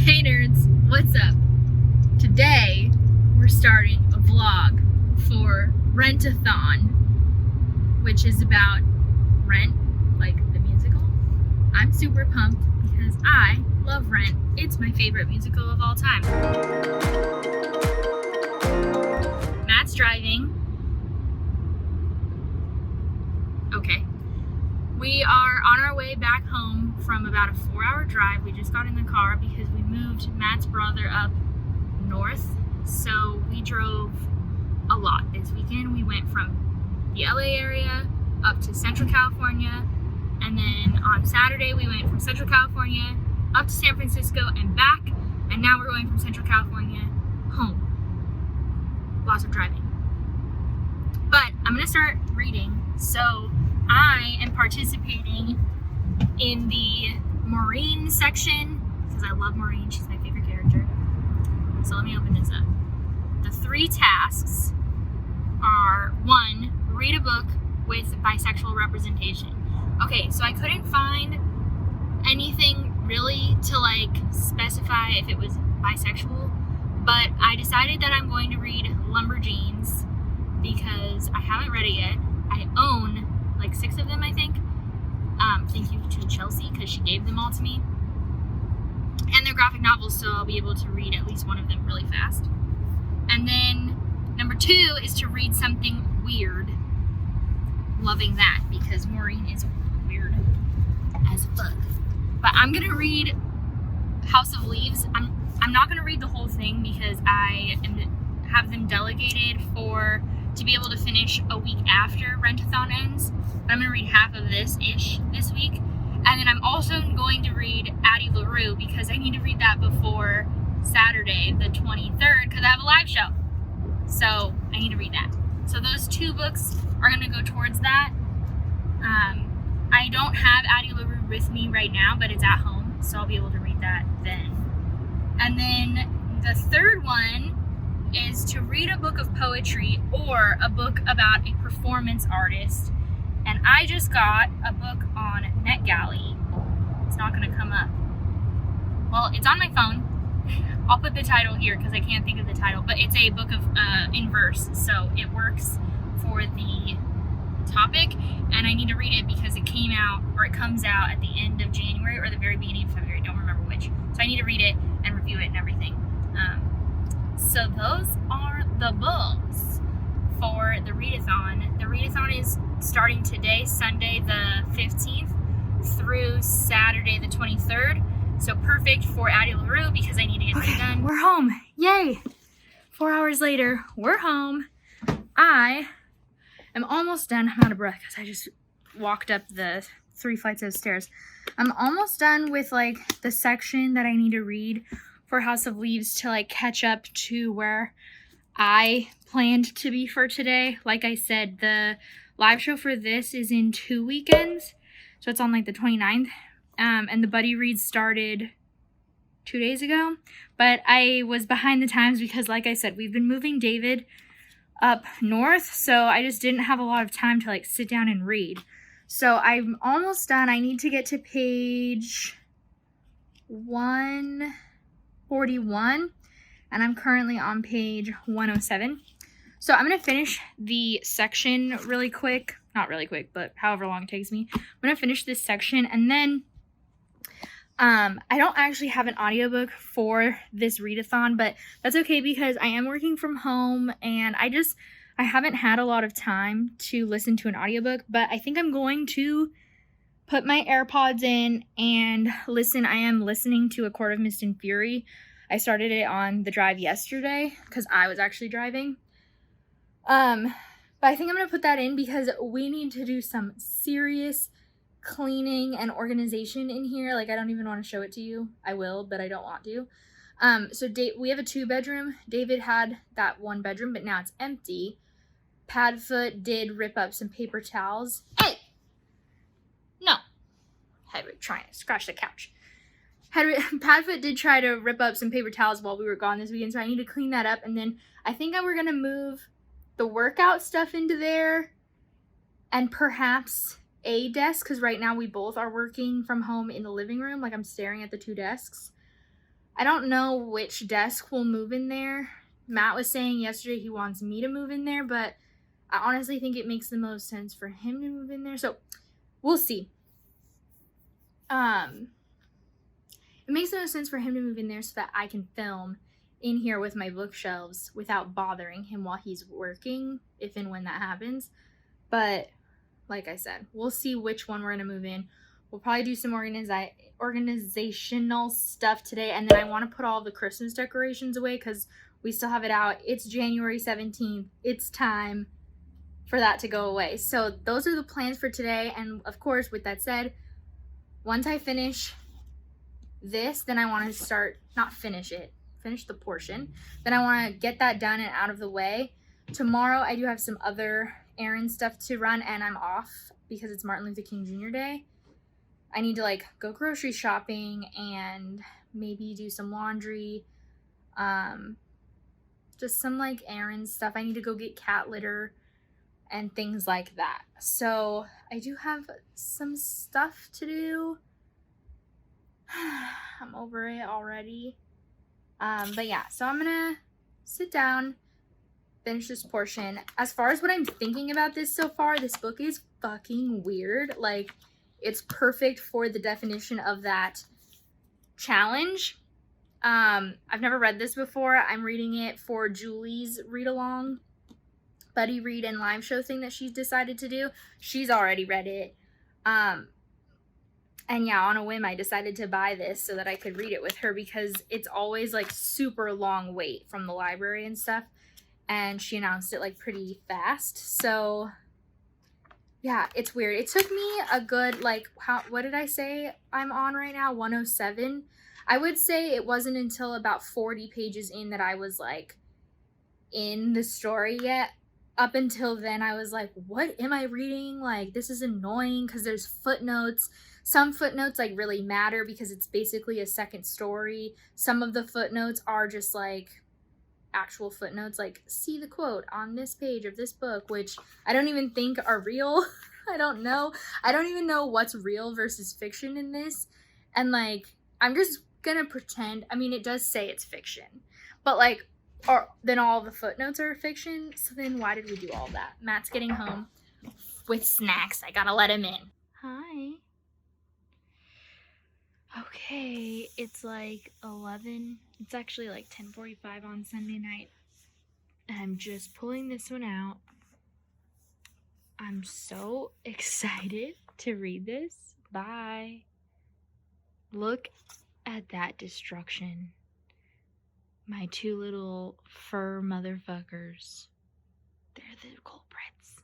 Hey nerds, what's up? Today we're starting a vlog for Rentathon, which is about Rent, like the musical. I'm super pumped because I love Rent. It's my favorite musical of all time. Matt's driving. Okay. We are on our way back home from about a 4-hour drive. We just got in the car because we moved Matt's brother up north. So we drove a lot this weekend. We went from the LA area up to Central California. And then on Saturday, we went from Central California up to San Francisco and back. And now we're going from Central California home. Lots of driving. But I'm gonna start reading. So I am participating in the Maureen section because I love Maureen. She's my favorite character. So let me open this up. The 3 tasks are: 1, read a book with bisexual representation. Okay, so I couldn't find anything really to like specify if it was bisexual, but I decided that I'm going to read Lumberjeans because I haven't read it yet. I own like 6 of them, I think. Thank you to Chelsea because she gave them all to me. And they're graphic novels, so I'll be able to read at least one of them really fast. And then number 2 is to read something weird. Loving that because Maureen is weird as fuck. But I'm gonna read House of Leaves. I'm not gonna read the whole thing because I have them delegated to be able to finish a week after Rentathon ends. But I'm going to read half of this-ish this week. And then I'm also going to read Addie Larue because I need to read that before Saturday, the 23rd, because I have a live show. So I need to read that. So those 2 books are going to go towards that. I don't have Addie Larue with me right now, but it's at home. So I'll be able to read that then. And then the 3rd one is to read a book of poetry or a book about a performance artist. And I just got a book on NetGalley. It's not gonna come up. Well, it's on my phone. I'll put the title here because I can't think of the title, but it's a book of in verse, so it works for the topic. And I need to read it because it comes out at the end of January or the very beginning of February. I don't remember which. So I need to read it and review it and everything. So those are the books for the readathon. The readathon is starting today, Sunday the 15th, through Saturday the 23rd. So perfect for Addie Larue because I need to get this done. We're home. Yay! 4 hours later, we're home. I am almost done. I'm out of breath because I just walked up the 3 flights of stairs. I'm almost done with like the section that I need to read for House of Leaves to like catch up to where I planned to be for today. Like I said, the live show for this is in 2 weekends. So it's on like the 29th. And the buddy read started 2 days ago. But I was behind the times because like I said, we've been moving David up north. So I just didn't have a lot of time to like sit down and read. So I'm almost done. I need to get to page 141 and I'm currently on page 107. So I'm going to finish the section really quick. Not really quick, but however long it takes me. I'm going to finish this section and then I don't actually have an audiobook for this readathon, but that's okay because I am working from home and I haven't had a lot of time to listen to an audiobook, but I think I'm going to put my AirPods in and listen. I am listening to A Court of Mist and Fury. I started it on the drive yesterday because I was actually driving. But I think I'm going to put that in because we need to do some serious cleaning and organization in here. Like, I don't even want to show it to you. I will, but I don't want to. So we have a 2-bedroom. David had that 1 bedroom, but now it's empty. Padfoot did rip up some paper towels. Hey! No. Hedwig trying to scratch the couch. Padfoot did try to rip up some paper towels while we were gone this weekend, so I need to clean that up. And then I think we're going to move the workout stuff into there and perhaps a desk, because right now we both are working from home in the living room. Like, I'm staring at the 2 desks. I don't know which desk will move in there. Matt was saying yesterday he wants me to move in there, but I honestly think it makes the most sense for him to move in there. So we'll see. It makes the most sense for him to move in there so that I can film in here with my bookshelves without bothering him while he's working, if and when that happens. But like I said, we'll see which one we're gonna move in. We'll probably do some organizational stuff today, and then I want to put all the Christmas decorations away because we still have it out. It's January 17th. It's time for that to go away. So those are the plans for today. And of course, with that said, once I finish this, then I want to start, not finish it, finish the portion. Then I want to get that done and out of the way. Tomorrow, I do have some other errand stuff to run, and I'm off because it's Martin Luther King Jr. Day. I need to like go grocery shopping and maybe do some laundry, just some like errand stuff. I need to go get cat litter and things like that. So I do have some stuff to do. I'm over it already. But yeah, so I'm gonna sit down, finish this portion. As far as what I'm thinking about this so far, this book is fucking weird. Like, it's perfect for the definition of that challenge. I've never read this before. I'm reading it for Julie's read-along, buddy read and live show thing that she's decided to do. She's already read it. And yeah, on a whim, I decided to buy this so that I could read it with her because it's always like super long wait from the library and stuff. And she announced it like pretty fast. So yeah, it's weird. It took me a good, like, what did I say I'm on right now? 107. I would say it wasn't until about 40 pages in that I was, like, in the story yet. Up until then, I was like, what am I reading? Like, this is annoying because there's footnotes. Some footnotes, like, really matter because it's basically a second story. Some of the footnotes are just, like, actual footnotes, like see the quote on this page of this book, which I don't even think are real. I don't even know what's real versus fiction in this. And like, I'm just gonna pretend, I mean, it does say it's fiction, but like, then all the footnotes are fiction. So then why did we do all that? Matt's getting home with snacks. I gotta let him in. Hi. Okay, it's like 11. It's actually like 10:45 on Sunday night. And I'm just pulling this one out. I'm so excited to read this. Bye. Look at that destruction. My two little fur motherfuckers. They're the culprits.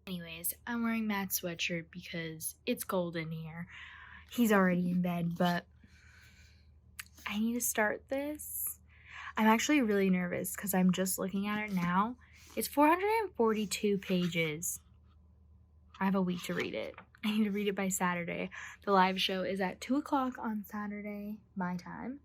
Anyways, I'm wearing Matt's sweatshirt because it's cold in here. He's already in bed, but I need to start this. I'm actually really nervous because I'm just looking at it now. It's 442 pages. I have a week to read it. I need to read it by Saturday. The live show is at 2 o'clock on Saturday, my time.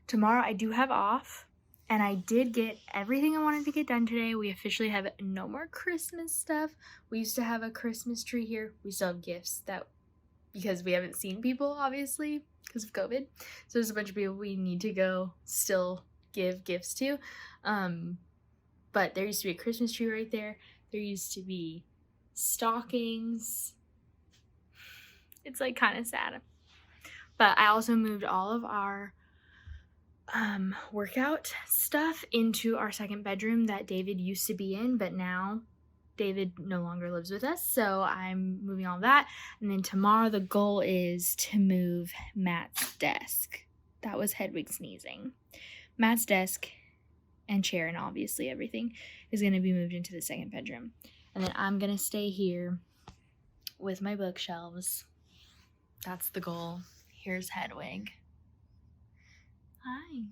Tomorrow I do have off, and I did get everything I wanted to get done today. We officially have no more Christmas stuff. We used to have a Christmas tree here. We still have gifts because we haven't seen people, obviously, because of COVID. So there's a bunch of people we need to go still give gifts to. But there used to be a Christmas tree right there. There used to be stockings. It's like kind of sad. But I also moved all of our workout stuff into our second bedroom that David used to be in, but now David no longer lives with us, so I'm moving all that. And then tomorrow the goal is to move Matt's desk. That was Hedwig sneezing. Matt's desk and chair and obviously everything is going to be moved into the second bedroom. And then I'm going to stay here with my bookshelves. That's the goal. Here's Hedwig. Hi.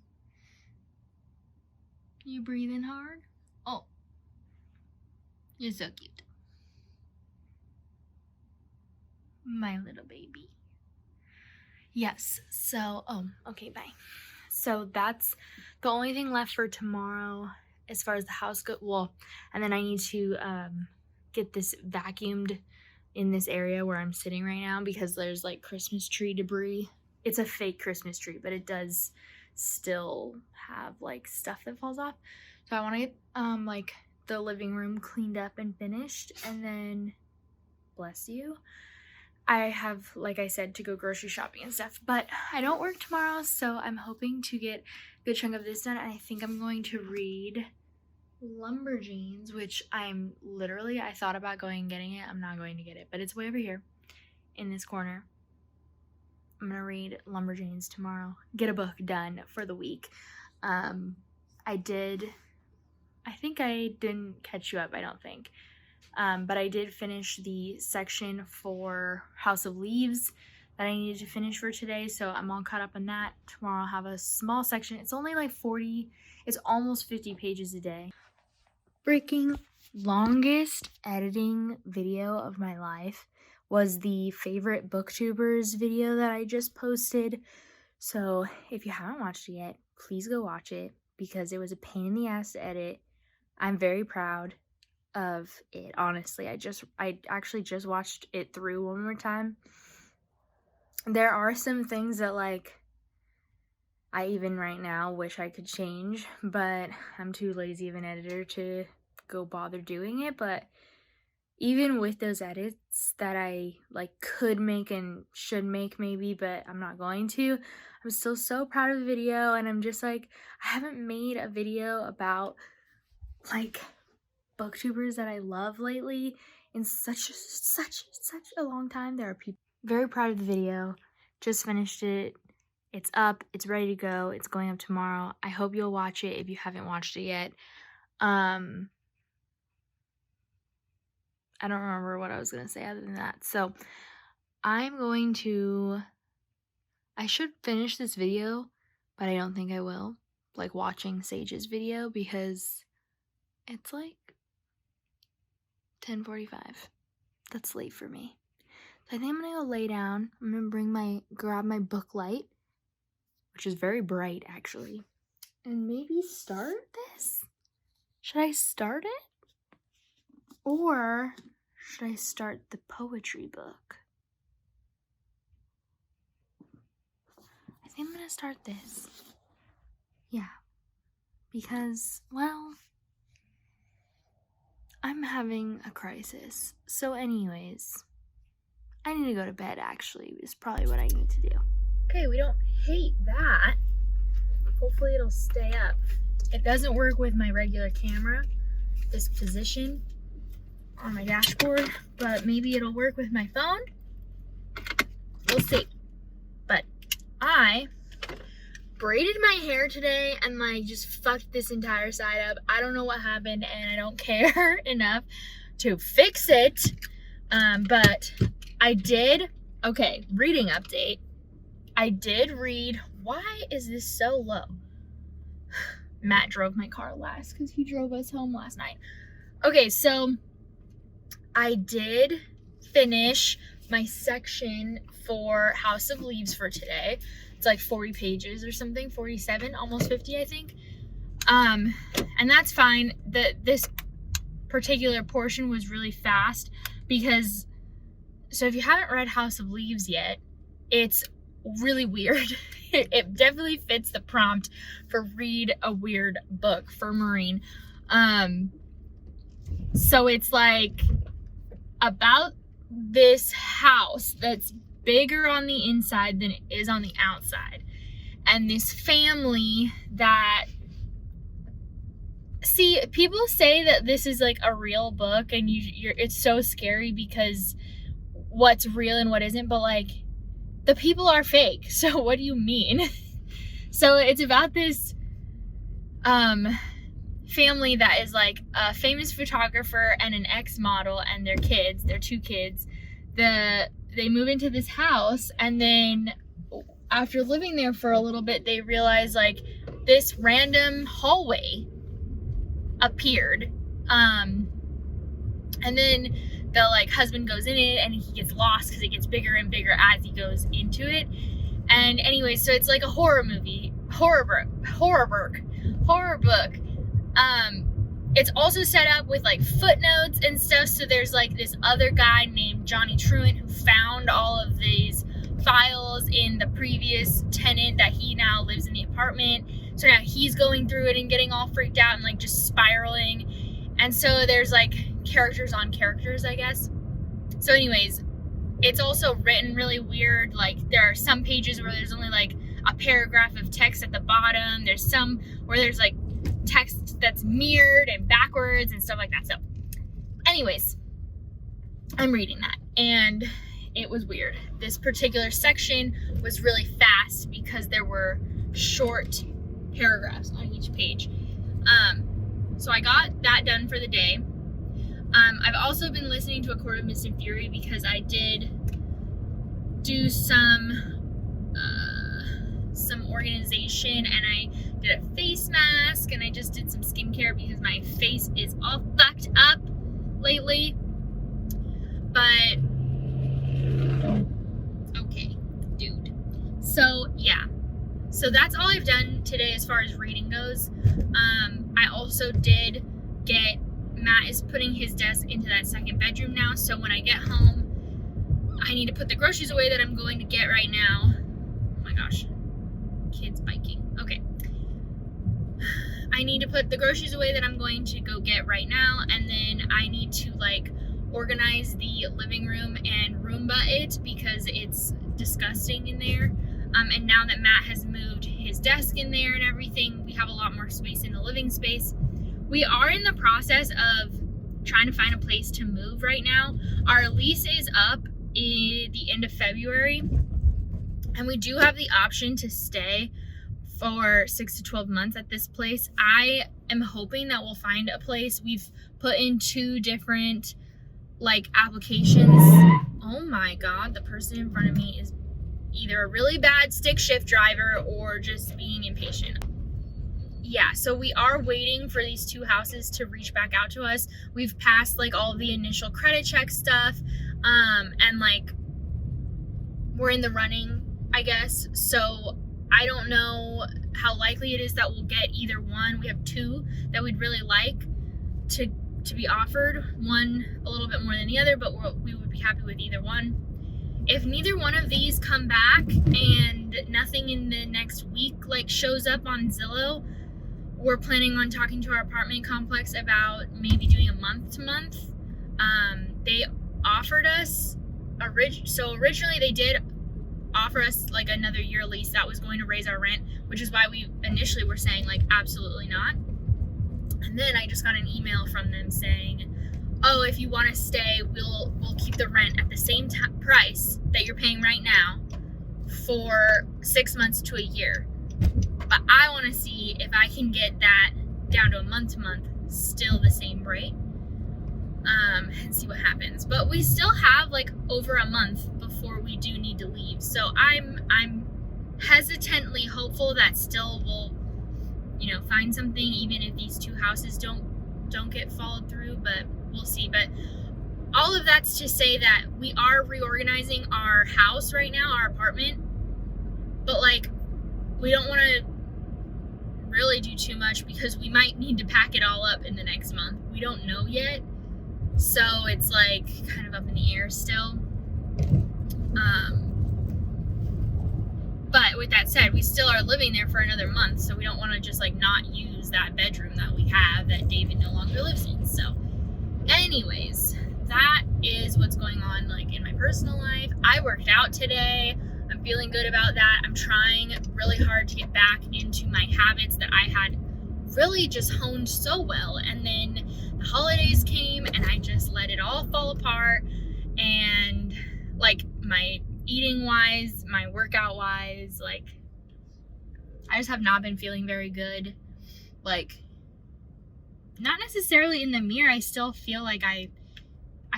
You breathing hard? Oh. You're so cute. My little baby. Yes, so, okay, bye. So that's the only thing left for tomorrow as far as the house goes. Well, and then I need to get this vacuumed in this area where I'm sitting right now because there's like Christmas tree debris it's a fake Christmas tree, but it does still have like stuff that falls off. So I want to get like the living room cleaned up and finished, and then bless you, I have, like I said, to go grocery shopping and stuff, but I don't work tomorrow, so I'm hoping to get a good chunk of this done. And I think I'm going to read Lumberjanes, which I thought about going and getting it. I'm not going to get it, but it's way over here in this corner. I'm gonna read Lumberjanes tomorrow, get a book done for the week. I think I didn't catch you up, I don't think. But I did finish the section for House of Leaves that I needed to finish for today, so I'm all caught up on that. Tomorrow I'll have a small section. It's only like 40, it's almost 50 pages a day. Freaking longest editing video of my life was the favorite booktubers video that I just posted. So if you haven't watched it yet, please go watch it, because it was a pain in the ass to edit. I'm very proud of it, honestly. I actually just watched it through one more time. There are some things that like I even right now wish I could change, but I'm too lazy of an editor to go bother doing it. But even with those edits that I like could make and should make maybe, but I'm not going to, I'm still so proud of the video. And I'm just like, I haven't made a video about like booktubers that I love lately in such a long time. There are people very proud of the video. Just finished it. It's up, it's ready to go, it's going up tomorrow. I hope you'll watch it if you haven't watched it yet. I don't remember what I was gonna say other than that. So I should finish this video, but I don't think I will, like watching Sage's video, because it's like 10:45. That's late for me. So I think I'm gonna go lay down. I'm gonna grab my book light, which is very bright actually, and maybe start this. Should I start it? Or should I start the poetry book? I think I'm gonna start this. Yeah. Because, well, I'm having a crisis. So anyways, I need to go to bed actually, is probably what I need to do. Okay, we don't hate that. Hopefully it'll stay up. It doesn't work with my regular camera, this position on my dashboard, but maybe it'll work with my phone. We'll see. But I braided my hair today and like just fucked this entire side up. I don't know what happened and I don't care enough to fix it. But I did, okay, reading update. I did read, why is this so low? Matt drove my car last because he drove us home last night. Okay, so I did finish my section for House of Leaves for today. It's like 40 pages or something, 47, almost 50, I think. And that's fine. This particular portion was really fast because, so if you haven't read House of Leaves yet, it's really weird. It definitely fits the prompt for read a weird book for Maureen. So it's like about this house that's bigger on the inside than it is on the outside, and this family that, see, people say that this is like a real book and it's so scary because what's real and what isn't, but like the people are fake, so what do you mean? So it's about this family that is like a famous photographer and an ex-model and their kids, their two kids. They move into this house, and then after living there for a little bit, they realize like this random hallway appeared, and then the like husband goes in it and he gets lost because it gets bigger and bigger as he goes into it. And anyway, so it's like a horror book. It's also set up with like footnotes and stuff. So there's like this other guy named Johnny Truant who found all of these files in the previous tenant that he now lives in the apartment. So now he's going through it and getting all freaked out and like just spiraling. And so there's like characters on characters, I guess. So anyways, it's also written really weird. Like there are some pages where there's only like a paragraph of text at the bottom. There's some where there's like text that's mirrored and backwards and stuff like that. So anyways, I'm reading that and it was weird. This particular section was really fast because there were short paragraphs on each page. So I got that done for the day. I've also been listening to A Court of Mist and Fury because I did do some organization and I did a face mask and I just did some skincare because my face is all fucked up lately. But okay, dude. So yeah. So that's all I've done today as far as reading goes. I also did get, Matt is putting his desk into that second bedroom now. So when I get home, I need to put the groceries away that I'm going to get right now. Oh my gosh. Kids biking. Okay. I need to put the groceries away that I'm going to go get right now. And then I need to like organize the living room and Roomba it because it's disgusting in there. And now that Matt has moved his desk in there and everything, we have a lot more space in the living space. We are in the process of trying to find a place to move right now. Our lease is up in the end of February, and we do have the option to stay for 6 to 12 months at this place. I am hoping that we'll find a place. We've put in 2 different like applications. Oh my God, the person in front of me is either a really bad stick shift driver or just being impatient. Yeah, so we are waiting for these 2 houses to reach back out to us. We've passed like all the initial credit check stuff, and like we're in the running, I guess. So I don't know how likely it is that we'll get either one. We have 2 that we'd really like to be offered. One a little bit more than the other, but we would be happy with either one. If neither one of these come back and nothing in the next week like shows up on Zillow, we're planning on talking to our apartment complex about maybe doing a month-to-month. They offered us originally they did offer us like another year lease that was going to raise our rent, which is why we initially were saying like absolutely not. And then I just got an email from them saying, oh, if you want to stay, we'll keep the rent at the same price that you're paying right now for 6 months to a year. But I want to see if I can get that down to a month-to-month, still the same rate, and see what happens. But we still have like over a month before we do need to leave. So I'm hesitantly hopeful that still we'll, find something, even if these 2 houses don't get followed through, but we'll see. But all of that's to say that we are reorganizing our house right now, our apartment, but like we don't want to really do too much because we might need to pack it all up in the next month. We don't know yet, so it's like kind of up in the air still. But with that said, we still are living there for another month, so we don't want to just like not use that bedroom that we have that David no longer lives in. So anyways, that is what's going on like in my personal life. I worked out today. I'm feeling good about that. I'm trying really hard to get back into my habits that I had really just honed so well. And then the holidays came and I just let it all fall apart. And like my eating wise, my workout wise, like I just have not been feeling very good. Like not necessarily in the mirror. I still feel like I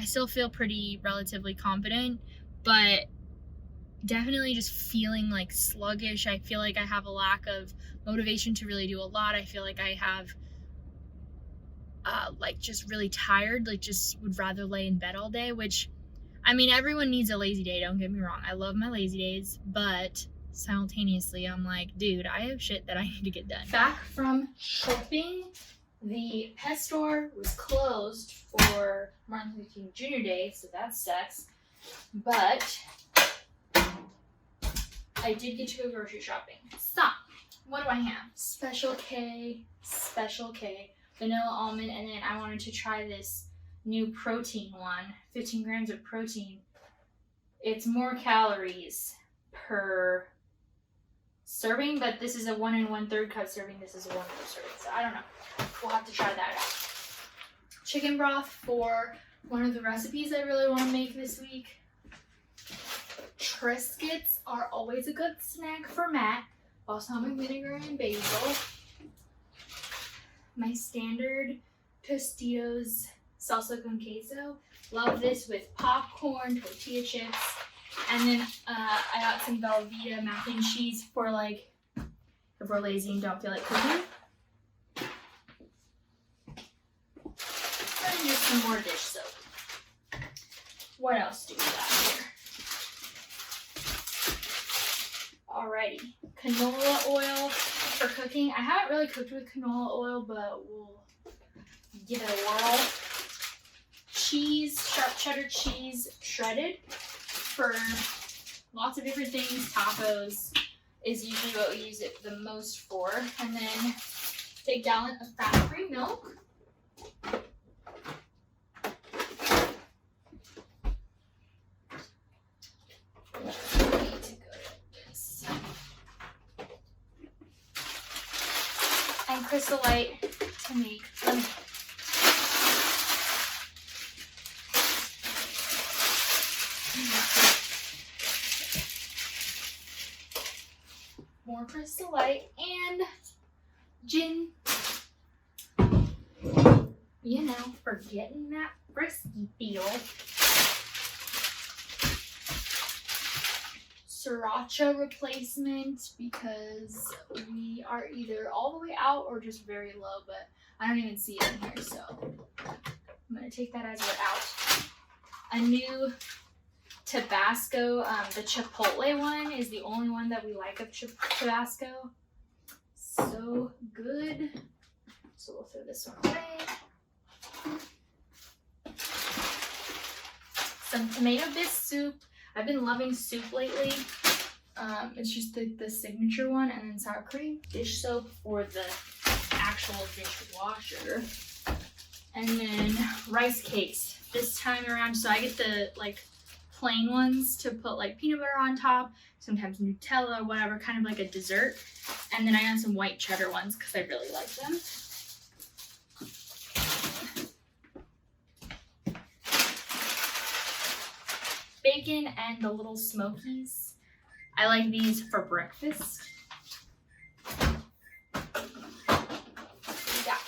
still feel pretty relatively confident, but definitely just feeling like sluggish. I feel like I have a lack of motivation to really do a lot. I feel like I have like just really tired, like just would rather lay in bed all day, which I mean, everyone needs a lazy day, don't get me wrong. I love my lazy days, but simultaneously I'm like, dude, I have shit that I need to get done. Back from shopping, the pet store was closed for Martin Luther King Jr. Day, so that sucks. But I did get to go grocery shopping. So, what do I have? Special K, vanilla almond, and then I wanted to try this new protein one, 15 grams of protein. It's more calories per serving, but this is a 1 1/3 cup serving. This is a 1 cup serving, so I don't know. We'll have to try that out. Chicken broth for one of the recipes I really want to make this week. Triscuits are always a good snack for Matt. Balsamic vinegar and basil. My standard Tostitos salsa con queso. Love this with popcorn, tortilla chips, and then I got some Velveeta mac and cheese for like if we're lazy and don't feel like cooking. And just some more dish soap. What else do we got here? Alrighty, canola oil for cooking. I haven't really cooked with canola oil, but we'll give it a whirl. Cheese, sharp cheddar cheese, shredded for lots of different things. Tacos is usually what we use it the most for. And then a gallon of fat-free milk. And Crystal Light to make lemonade. More Crystal Light and gin. You know, for getting that frisky feel. Sriracha replacement because we are either all the way out or just very low, but I don't even see it in here, so I'm gonna take that as we're out. A new Tabasco, the Chipotle one is the only one that we like of Tabasco. So good. So we'll throw this one away. Some tomato bisque soup. I've been loving soup lately. It's just the signature one, and then sour cream, dish soap for the actual dishwasher, and then rice cakes this time around. So I get the like plain ones to put like peanut butter on top, sometimes Nutella or whatever, kind of like a dessert. And then I got some white cheddar ones because I really like them. Bacon and the little smokies. I like these for breakfast. We got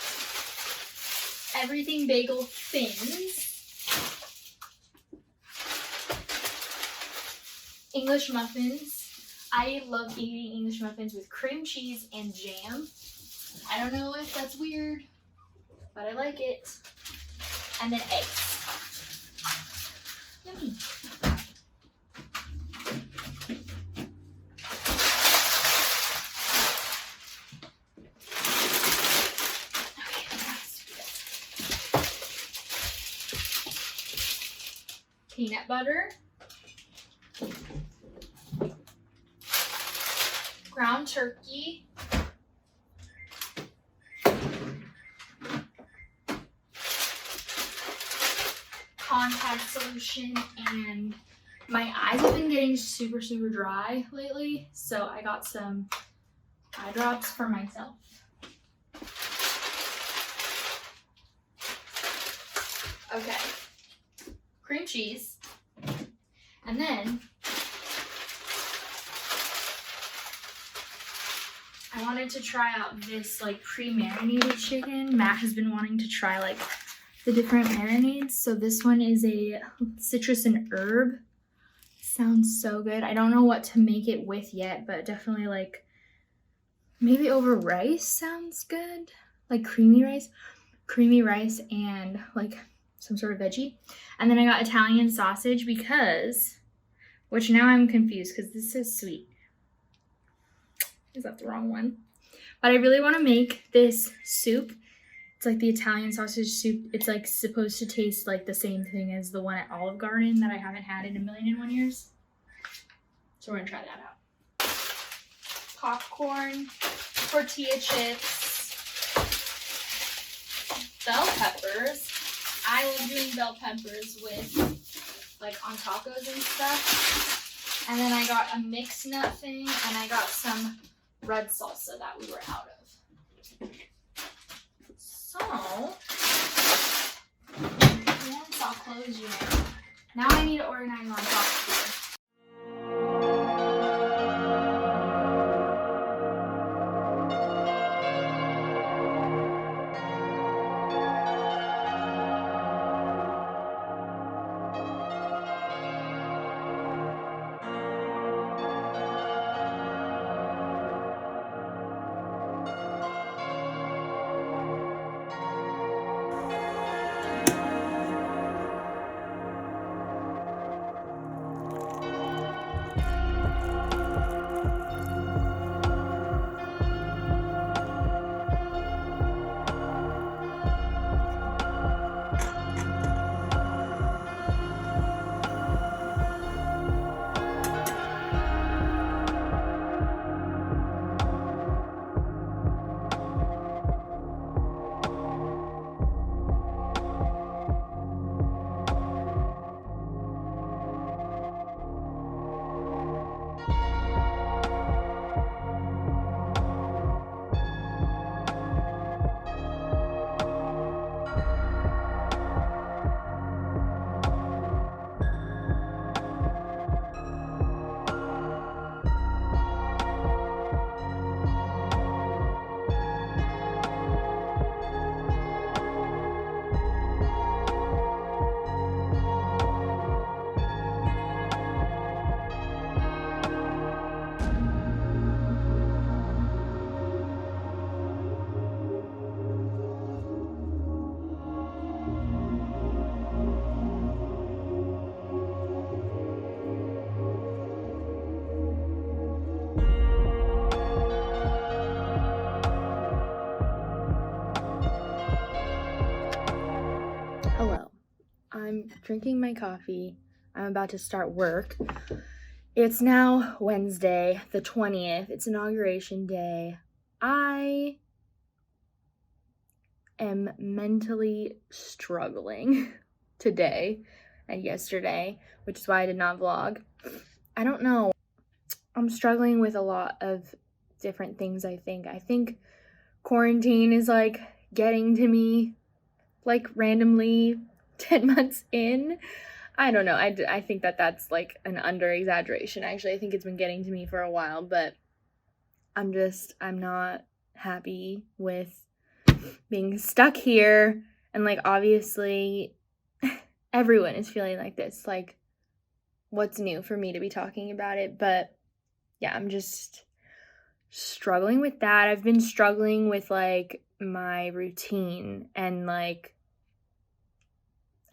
everything bagel thins. English muffins. I love eating English muffins with cream cheese and jam. I don't know if that's weird, but I like it. And then eggs. Yummy. Peanut butter, ground turkey, contact solution, and my eyes have been getting super dry lately, so I got some eye drops for myself. Okay. Cream cheese, and then I wanted to try out this like pre-marinated chicken. Matt has been wanting to try like the different marinades, so this one is a citrus and herb. Sounds so good. I don't know what to make it with yet, but definitely like maybe over rice sounds good, like creamy rice and like some sort of veggie. And then I got Italian sausage because, which now I'm confused because this says sweet. Is that the wrong one? But I really want to make this soup. It's like the Italian sausage soup. It's like supposed to taste like the same thing as the one at Olive Garden that I haven't had in 1,000,001 years. So we're gonna try that out. popcorn, tortilla chips, bell peppers. I love doing bell peppers with, like, on tacos and stuff. And then I got a mixed nut thing, and I got some red salsa that we were out of. So, once I'll close you now. Now I need to organize my box here. Hello, I'm drinking my coffee. I'm about to start work. It's now Wednesday, the 20th. It's inauguration day. I am mentally struggling today and yesterday, which is why I did not vlog. I don't know. I'm struggling with a lot of different things, I think. I think quarantine is like getting to me like randomly 10 months in. I don't know. I think that's like an under exaggeration. Actually, I think it's been getting to me for a while, but I'm not happy with being stuck here. And like, obviously everyone is feeling like this. Like, what's new for me to be talking about it? But yeah, I'm just struggling with that. I've been struggling with like my routine and like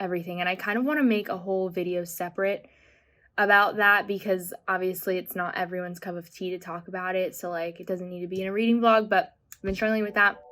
everything, and I kind of want to make a whole video separate about that because obviously it's not everyone's cup of tea to talk about it, so like it doesn't need to be in a reading vlog, but I've been struggling with that.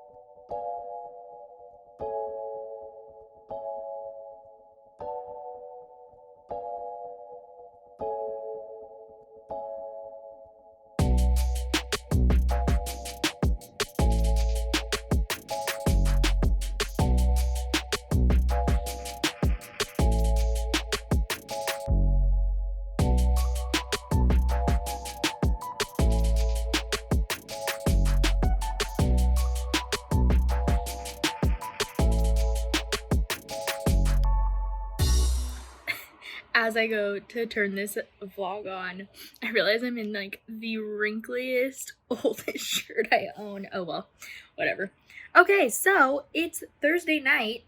As I go to turn this vlog on, I realize I'm in like the wrinkliest, oldest shirt I own. Oh well, whatever. Okay, so it's Thursday night.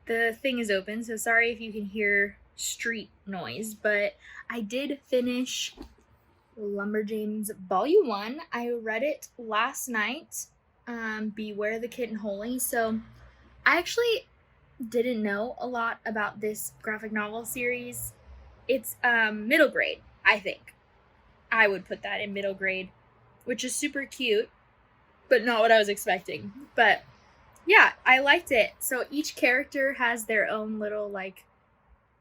The thing is open, so sorry if you can hear street noise, but I did finish Lumberjanes Volume 1. I read it last night, Beware the Kitten Holy. So I actually didn't know a lot about this graphic novel series. It's middle grade, I think. I would put that in middle grade, which is super cute, but not what I was expecting. But yeah, I liked it. So each character has their own little like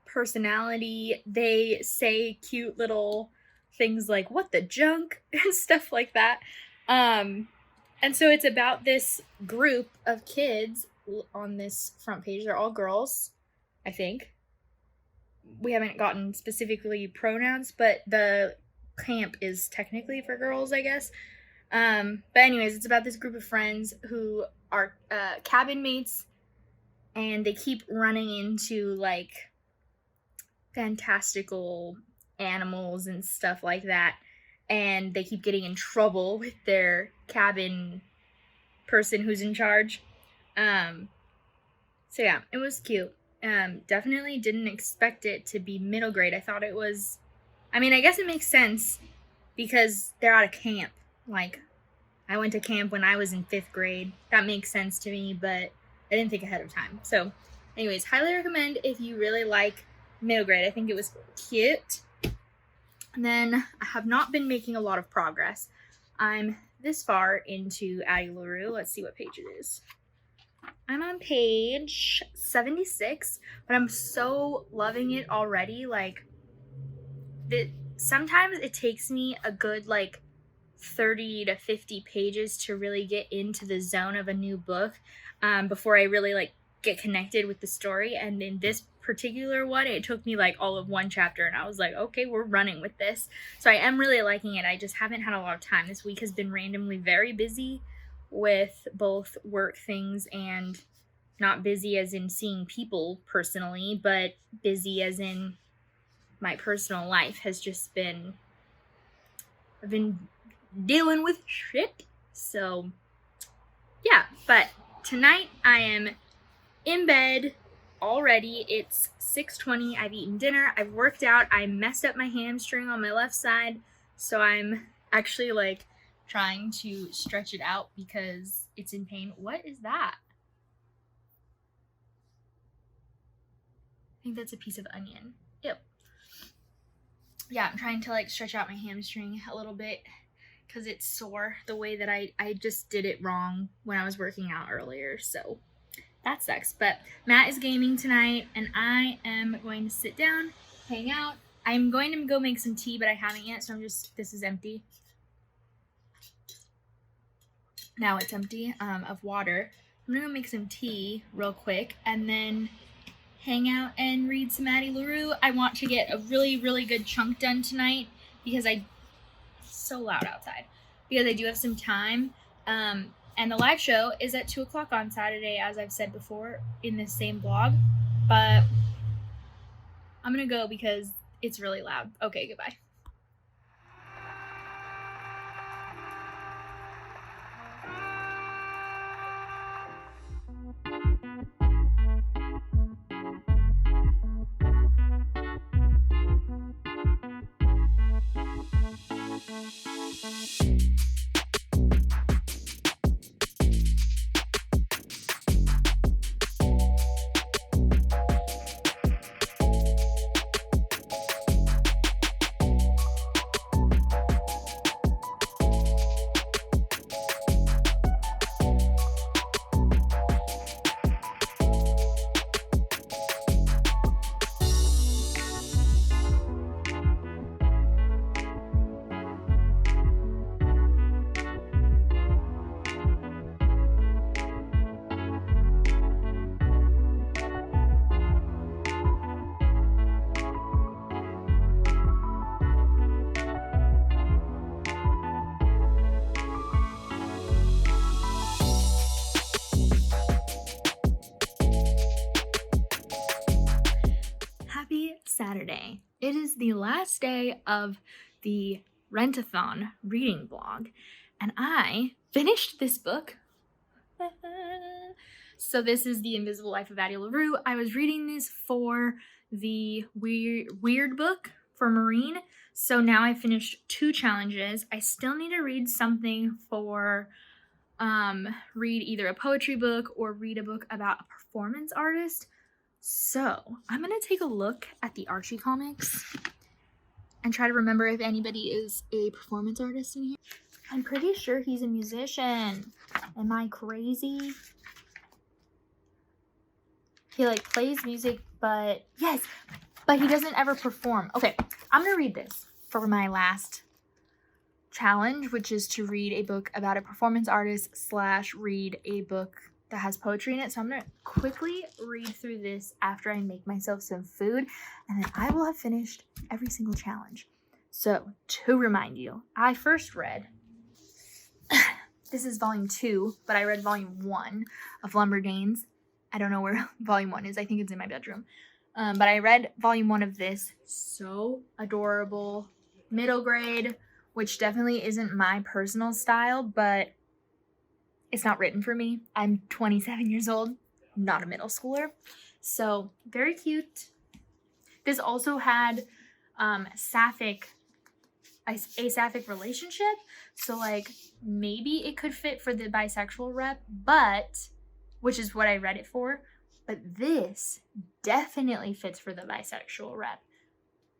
personality. They say cute little things like what the junk and stuff like that. And so it's about this group of kids on this front page. They're all girls, I think. We haven't gotten specifically pronouns, but the camp is technically for girls, I guess. But anyways, it's about this group of friends who are cabin mates, and they keep running into like fantastical animals and stuff like that, and they keep getting in trouble with their cabin person who's in charge. So yeah, it was cute. Definitely didn't expect it to be middle grade. I thought it was, I mean, I guess it makes sense because they're out of camp. Like, I went to camp when I was in 5th grade. That makes sense to me, but I didn't think ahead of time. So anyways, highly recommend if you really like middle grade. I think it was cute. And then I have not been making a lot of progress. I'm this far into Addie Larue. Let's see what page it is. I'm on page 76, but I'm so loving it already. Like, sometimes it takes me a good like 30 to 50 pages to really get into the zone of a new book before I really like get connected with the story. And in this particular one, it took me like all of 1 chapter, and I was like, okay, we're running with this. So I am really liking it. I just haven't had a lot of time. This week has been randomly very busy with both work things and not busy as in seeing people personally, but busy as in my personal life has just been, I've been dealing with shit. So yeah, but tonight I am in bed already. It's 6:20. I've eaten dinner. I've worked out. I messed up my hamstring on my left side, so I'm actually like trying to stretch it out because it's in pain. What is that? I think that's a piece of onion. Ew. Yeah, I'm trying to like stretch out my hamstring a little bit because it's sore the way that I just did it wrong when I was working out earlier. So that sucks. But Matt is gaming tonight, and I am going to sit down, hang out. I'm going to go make some tea, but I haven't yet, so this is empty. Now it's empty of water. I'm gonna go make some tea real quick and then hang out and read some Addie Larue. I want to get a really, really good chunk done tonight because it's so loud outside. Because I do have some time. And the live show is at 2 o'clock on Saturday, as I've said before in this same blog. But I'm gonna go because it's really loud. Okay, goodbye. Saturday. It is the last day of the Rentathon reading blog, and I finished this book. So this is The Invisible Life of Addie Larue. I was reading this for the weird book for Marine, so now I finished 2 challenges. I still need to read something for read either a poetry book or read a book about a performance artist. So I'm going to take a look at the Archie comics and try to remember if anybody is a performance artist in here. I'm pretty sure he's a musician. Am I crazy? He plays music, but yes, but he doesn't ever perform. Okay, I'm going to read this. for my last challenge, which is to read a book about a performance artist / read a book that has poetry in it. So I'm going to quickly read through this after I make myself some food, and then I will have finished every single challenge. So to remind you, I first read, this is volume 2, but I read volume 1 of Lumberjanes. I don't know where volume 1 is. I think it's in my bedroom. But I read volume 1 of this. So adorable. Middle grade, which definitely isn't my personal style, but it's not written for me. I'm 27 years old, not a middle schooler. So very cute. This also had a sapphic relationship. So like maybe it could fit for the bisexual rep, but which is what I read it for. But this definitely fits for the bisexual rep.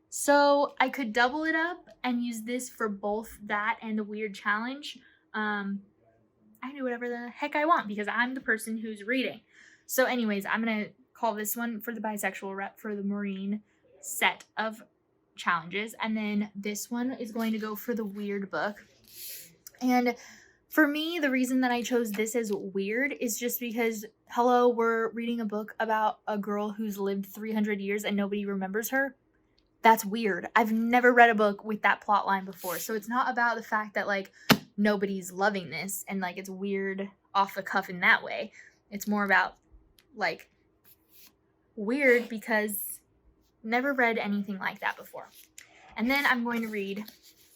So I could double it up and use this for both that and the weird challenge. I do whatever the heck I want because I'm the person who's reading. So anyways, I'm going to call this one for the bisexual rep for the Marine set of challenges. And then this one is going to go for the weird book. And for me, the reason that I chose this as weird is just because, hello, we're reading a book about a girl who's lived 300 years and nobody remembers her. That's weird. I've never read a book with that plot line before. So it's not about the fact that like nobody's loving this and like it's weird off the cuff in that way. It's more about like weird because never read anything like that before. And then I'm going to read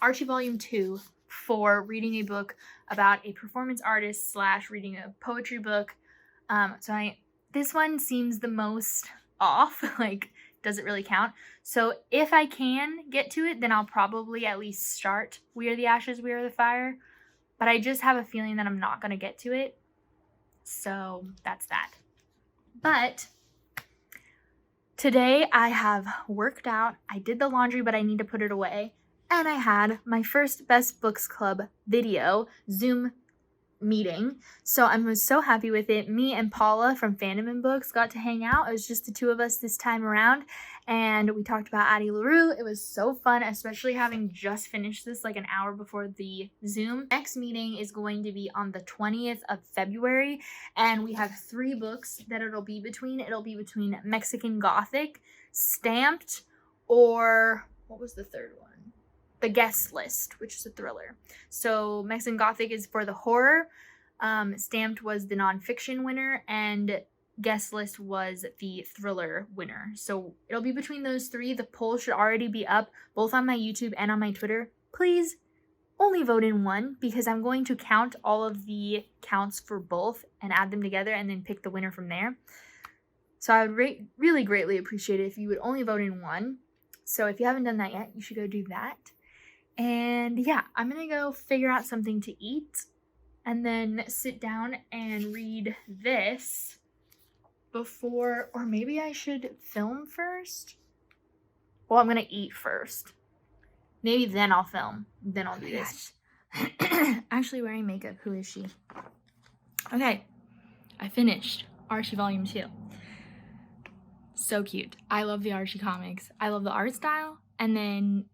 Archie Volume 2 for reading a book about a performance artist / reading a poetry book. This one seems the most off, like does it really count? So if I can get to it, then I'll probably at least start We Are the Ashes, We Are the Fire. But I just have a feeling that I'm not going to get to it. So that's that. But today I have worked out. I did the laundry, but I need to put it away. And I had my first Best Books Club video Zoom meeting. So I was so happy with it. Me and Paula from Fandom and Books got to hang out. It was just the two of us this time around. And we talked about Addie Larue. It was so fun, especially having just finished this like an hour before the Zoom. Next meeting is going to be on the 20th of February. And we have 3 books that it'll be between. It'll be between Mexican Gothic, Stamped, or what was the third one? The Guest List, which is a thriller. So Mexican Gothic is for the horror. Stamped was the nonfiction winner, and Guest List was the thriller winner. So it'll be between those 3. The poll should already be up, both on my YouTube and on my Twitter. Please only vote in one, because I'm going to count all of the counts for both and add them together and then pick the winner from there. So I would really greatly appreciate it if you would only vote in one. So if you haven't done that yet, you should go do that. And yeah, I'm gonna go figure out something to eat and then sit down and read this before, or maybe I should film first. Well, I'm gonna eat first. Maybe then I'll film. Then I'll do this. Actually wearing makeup. Who is she? Okay, I finished Archie Volume 2. So cute. I love the Archie comics. I love the art style, and then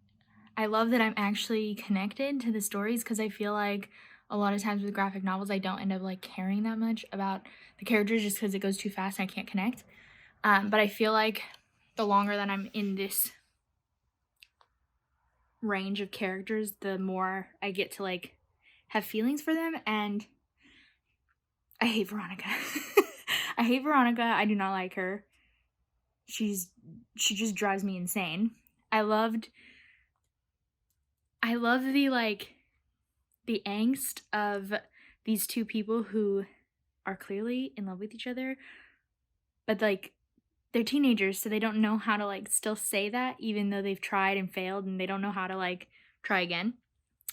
I love that I'm actually connected to the stories, because I feel like a lot of times with graphic novels, I don't end up like caring that much about the characters just because it goes too fast and I can't connect. But I feel like the longer that I'm in this range of characters, the more I get to like have feelings for them. And I hate Veronica. I hate Veronica. I do not like her. She just drives me insane. I love the angst of these two people who are clearly in love with each other, but like they're teenagers, so they don't know how to like still say that, even though they've tried and failed, and they don't know how to like try again.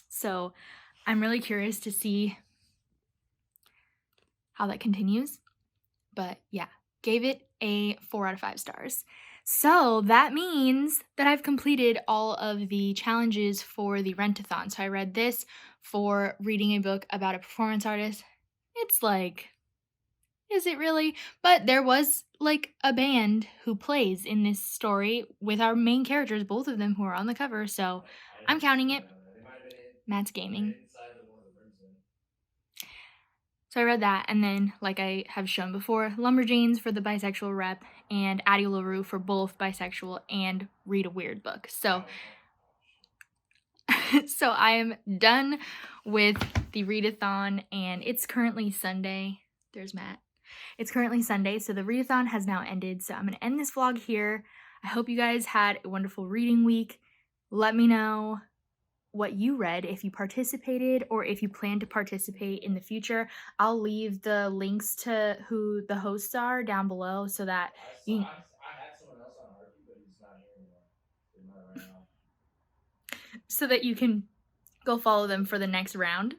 So I'm really curious to see how that continues. But yeah, gave it a 4 out of 5 stars. So that means that I've completed all of the challenges for the Rentathon. So I read this for reading a book about a performance artist. It's like, is it really? But there was like a band who plays in this story with our main characters, both of them who are on the cover. So I'm counting it. Matt's gaming. So I read that, and then, like I have shown before, Lumberjanes for the bisexual rep, and Addie Larue for both bisexual and read a weird book. So, so I am done with the readathon, and it's currently Sunday. There's Matt. It's currently Sunday, so the readathon has now ended. So I'm going to end this vlog here. I hope you guys had a wonderful reading week. Let me know what you read, if you participated or if you plan to participate in the future. I'll leave the links to who the hosts are down below so that you can... I had someone else on Archie, but he's not here anymore. He might have ran off. So that you can go follow them for the next round.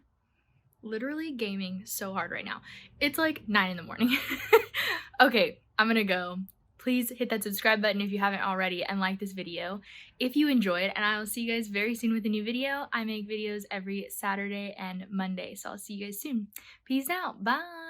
Literally gaming so hard right now. It's like 9 in the morning. Okay, I'm gonna go. Please hit that subscribe button if you haven't already and like this video if you enjoyed, and I will see you guys very soon with a new video. I make videos every Saturday and Monday, so I'll see you guys soon. Peace out. Bye.